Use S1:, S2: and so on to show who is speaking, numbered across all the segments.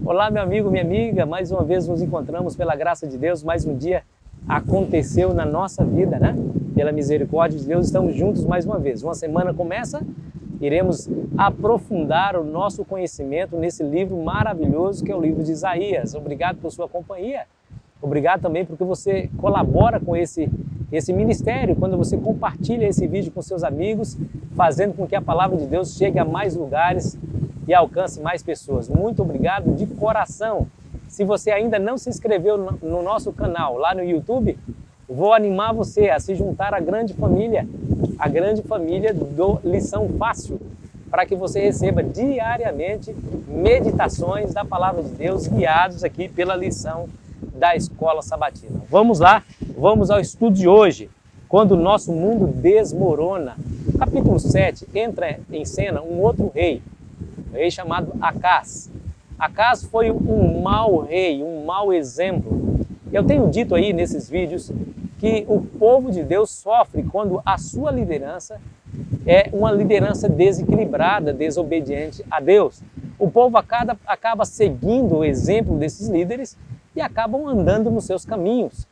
S1: Olá, meu amigo, minha amiga, mais uma vez nos encontramos pela graça de Deus, mais um dia aconteceu na nossa vida, né? Pela misericórdia de Deus, estamos juntos mais uma vez. Uma semana começa, iremos aprofundar o nosso conhecimento nesse livro maravilhoso que é o livro de Isaías. Obrigado por sua companhia, obrigado também porque você colabora com esse ministério, quando você compartilha esse vídeo com seus amigos, fazendo com que a palavra de Deus chegue a mais lugares e alcance mais pessoas. Muito obrigado de coração. Se você ainda não se inscreveu no nosso canal lá no YouTube, vou animar você a se juntar à grande família do Lição Fácil, para que você receba diariamente meditações da palavra de Deus guiados aqui pela lição da Escola Sabatina. Vamos lá, vamos ao estudo de hoje, quando o nosso mundo desmorona. Capítulo 7 entra em cena um outro rei chamado Acaz. Acaz foi um mau rei, um mau exemplo. Eu tenho dito aí nesses vídeos que o povo de Deus sofre quando a sua liderança é uma liderança desequilibrada, desobediente a Deus. O povo acaba seguindo o exemplo desses líderes e acabam andando nos seus caminhos.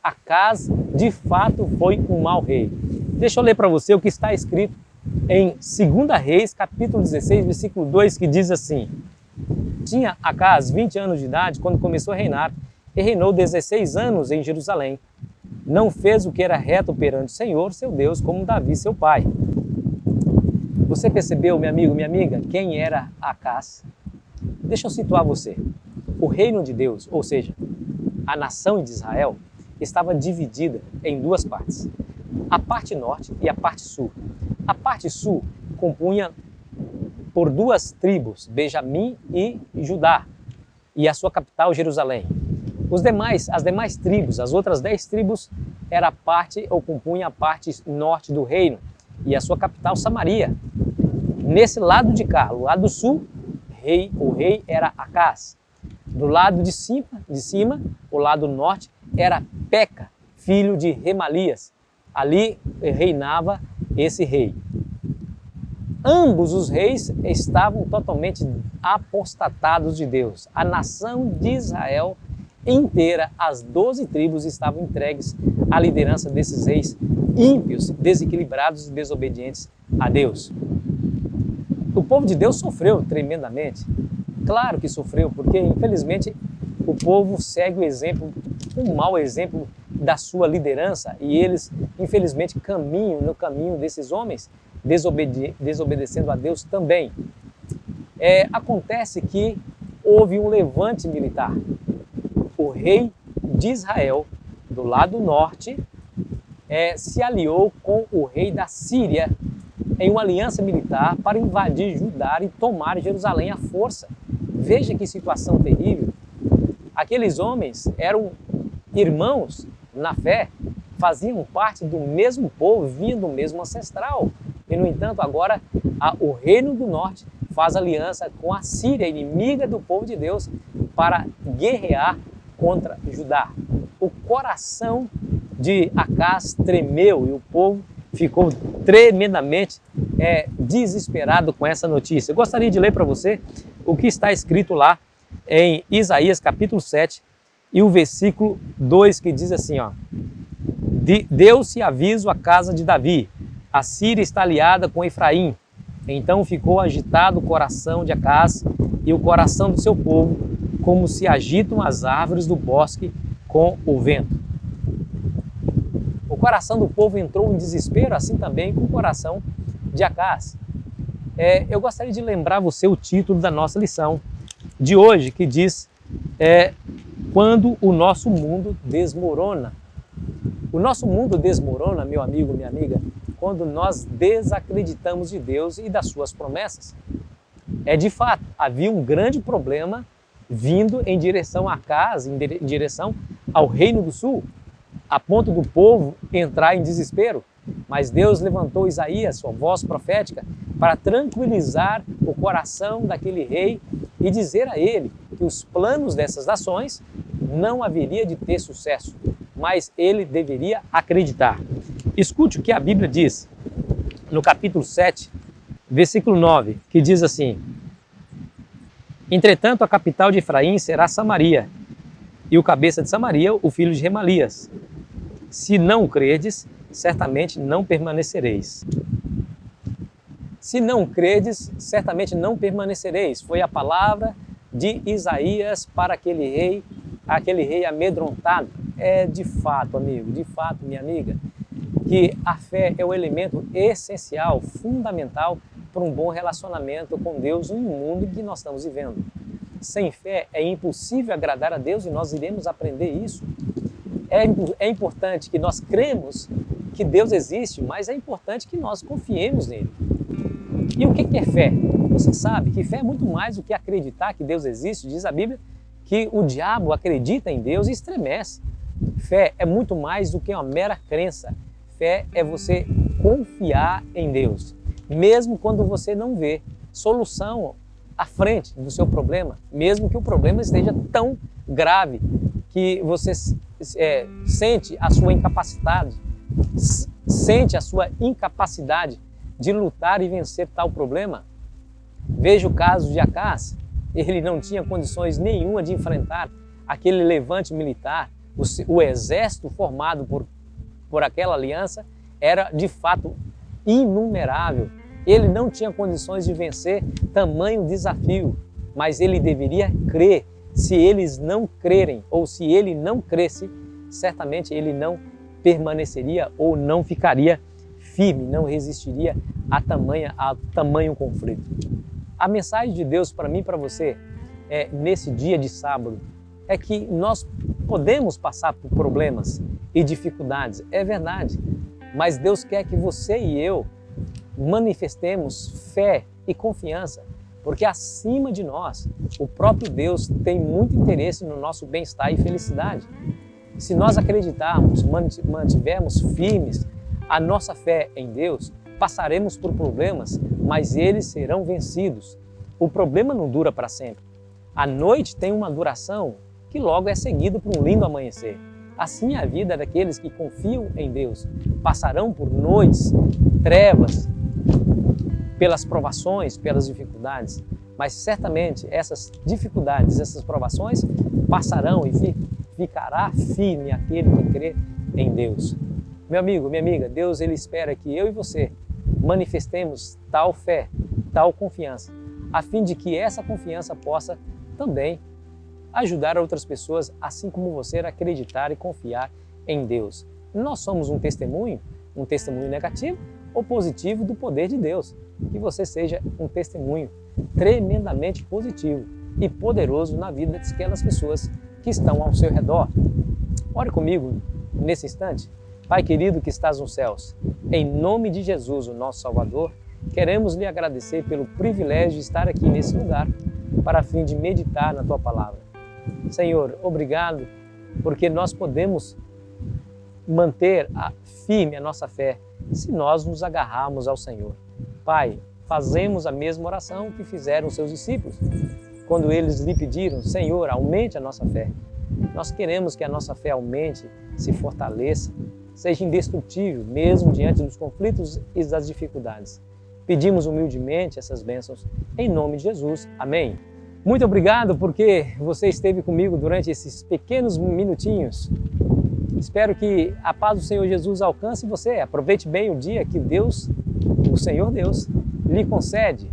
S1: Acaz, de fato, foi um mau rei. Deixa eu ler para você o que está escrito em 2 Reis, capítulo 16, versículo 2, que diz assim: Tinha Acaz 20 anos de idade quando começou a reinar, e reinou 16 anos em Jerusalém. Não fez o que era reto perante o Senhor, seu Deus, como Davi, seu pai. Você percebeu, meu amigo, minha amiga, quem era Acaz? Deixa eu situar você. O reino de Deus, ou seja, a nação de Israel, estava dividida em duas partes: a parte norte e a parte sul. A parte sul compunha por duas tribos, Benjamim e Judá, e a sua capital, Jerusalém. As demais tribos, as outras 10 tribos, era parte ou compunha a parte norte do reino, e a sua capital, Samaria. Nesse lado de cá, o lado sul, o rei era Acaz. Do lado de cima, o lado norte, era Peca, filho de Remalias. Ali reinava esse rei. Ambos os reis estavam totalmente apostatados de Deus. A nação de Israel inteira, as 12 tribos, estavam entregues à liderança desses reis ímpios, desequilibrados e desobedientes a Deus. O povo de Deus sofreu tremendamente. Claro que sofreu, porque infelizmente o povo segue um mau exemplo da sua liderança, e eles infelizmente caminham no caminho desses homens, desobedecendo a Deus também. Acontece que houve um levante militar. O rei de Israel, do lado norte, se aliou com o rei da Síria em uma aliança militar para invadir Judá e tomar Jerusalém à força. Veja que situação terrível. Aqueles homens eram irmãos na fé, faziam parte do mesmo povo, vinham do mesmo ancestral. E, no entanto, agora o reino do norte faz aliança com a Síria, inimiga do povo de Deus, para guerrear contra Judá. O coração de Acaz tremeu e o povo ficou tremendamente desesperado com essa notícia. Eu gostaria de ler para você o que está escrito lá em Isaías capítulo 7 e o versículo 2, que diz assim, ó: Deu-se aviso à casa de Davi, a Síria está aliada com Efraim. Então ficou agitado o coração de Acaz e o coração do seu povo, como se agitam as árvores do bosque com o vento. O coração do povo entrou em desespero, assim também com o coração de Acaz. Eu gostaria de lembrar você o título da nossa lição de hoje, que diz Quando o nosso mundo desmorona. O nosso mundo desmorona, meu amigo, minha amiga, quando nós desacreditamos de Deus e das suas promessas. De fato, havia um grande problema vindo em direção a Acaz, em direção ao Reino do Sul, a ponto do povo entrar em desespero. Mas Deus levantou Isaías, sua voz profética, para tranquilizar o coração daquele rei e dizer a ele que os planos dessas nações não haveria de ter sucesso, mas ele deveria acreditar. Escute o que a Bíblia diz no capítulo 7, versículo 9, que diz assim: Entretanto, a capital de Efraim será Samaria, e o cabeça de Samaria, o filho de Remalias. Se não credes, certamente não permanecereis. Se não credes, certamente não permanecereis. Foi a palavra de Isaías para aquele rei amedrontado. É de fato, amigo, de fato, minha amiga, que a fé é o elemento essencial, fundamental para um bom relacionamento com Deus no mundo que nós estamos vivendo. Sem fé é impossível agradar a Deus e nós iremos aprender isso. É importante que nós cremos que Deus existe, mas é importante que nós confiemos nele. E o que é fé? Você sabe que fé é muito mais do que acreditar que Deus existe. Diz a Bíblia que o diabo acredita em Deus e estremece. Fé é muito mais do que uma mera crença. Fé é você confiar em Deus, mesmo quando você não vê solução à frente do seu problema, mesmo que o problema esteja tão grave que você sente a sua incapacidade, de lutar e vencer tal problema. Veja o caso de Acás. Ele não tinha condições nenhuma de enfrentar aquele levante militar. O exército formado por aquela aliança era de fato inumerável. Ele não tinha condições de vencer tamanho desafio, mas ele deveria crer. Se eles não crerem, ou se ele não cresce, certamente ele não permaneceria ou não ficaria firme, não resistiria a tamanho conflito. A mensagem de Deus para mim e para você, nesse dia de sábado, é que nós podemos passar por problemas e dificuldades, é verdade, mas Deus quer que você e eu manifestemos fé e confiança, porque acima de nós, o próprio Deus tem muito interesse no nosso bem-estar e felicidade. Se nós acreditarmos, mantivermos firmes a nossa fé em Deus, passaremos por problemas, mas eles serão vencidos. O problema não dura para sempre. A noite tem uma duração que logo é seguida por um lindo amanhecer. Assim é a vida daqueles que confiam em Deus. Passarão por noites, trevas, pelas provações, pelas dificuldades, mas certamente essas dificuldades, essas provações passarão e ficará firme aquele que crê em Deus. Meu amigo, minha amiga, Deus ele espera que eu e você manifestemos tal fé, tal confiança, a fim de que essa confiança possa também ajudar outras pessoas, assim como você, a acreditar e confiar em Deus. Nós somos um testemunho negativo ou positivo do poder de Deus. Que você seja um testemunho tremendamente positivo e poderoso na vida daquelas pessoas que estão ao seu redor. Ore comigo nesse instante. Pai querido que estás nos céus, em nome de Jesus, o nosso Salvador, queremos lhe agradecer pelo privilégio de estar aqui nesse lugar para a fim de meditar na Tua Palavra. Senhor, obrigado porque nós podemos manter firme a nossa fé se nós nos agarrarmos ao Senhor. Pai, fazemos a mesma oração que fizeram os seus discípulos, quando eles lhe pediram, Senhor, aumente a nossa fé. Nós queremos que a nossa fé aumente, se fortaleça, seja indestrutível, mesmo diante dos conflitos e das dificuldades. Pedimos humildemente essas bênçãos, em nome de Jesus. Amém. Muito obrigado porque você esteve comigo durante esses pequenos minutinhos. Espero que a paz do Senhor Jesus alcance você. Aproveite bem o dia que Deus, o Senhor Deus, lhe concede.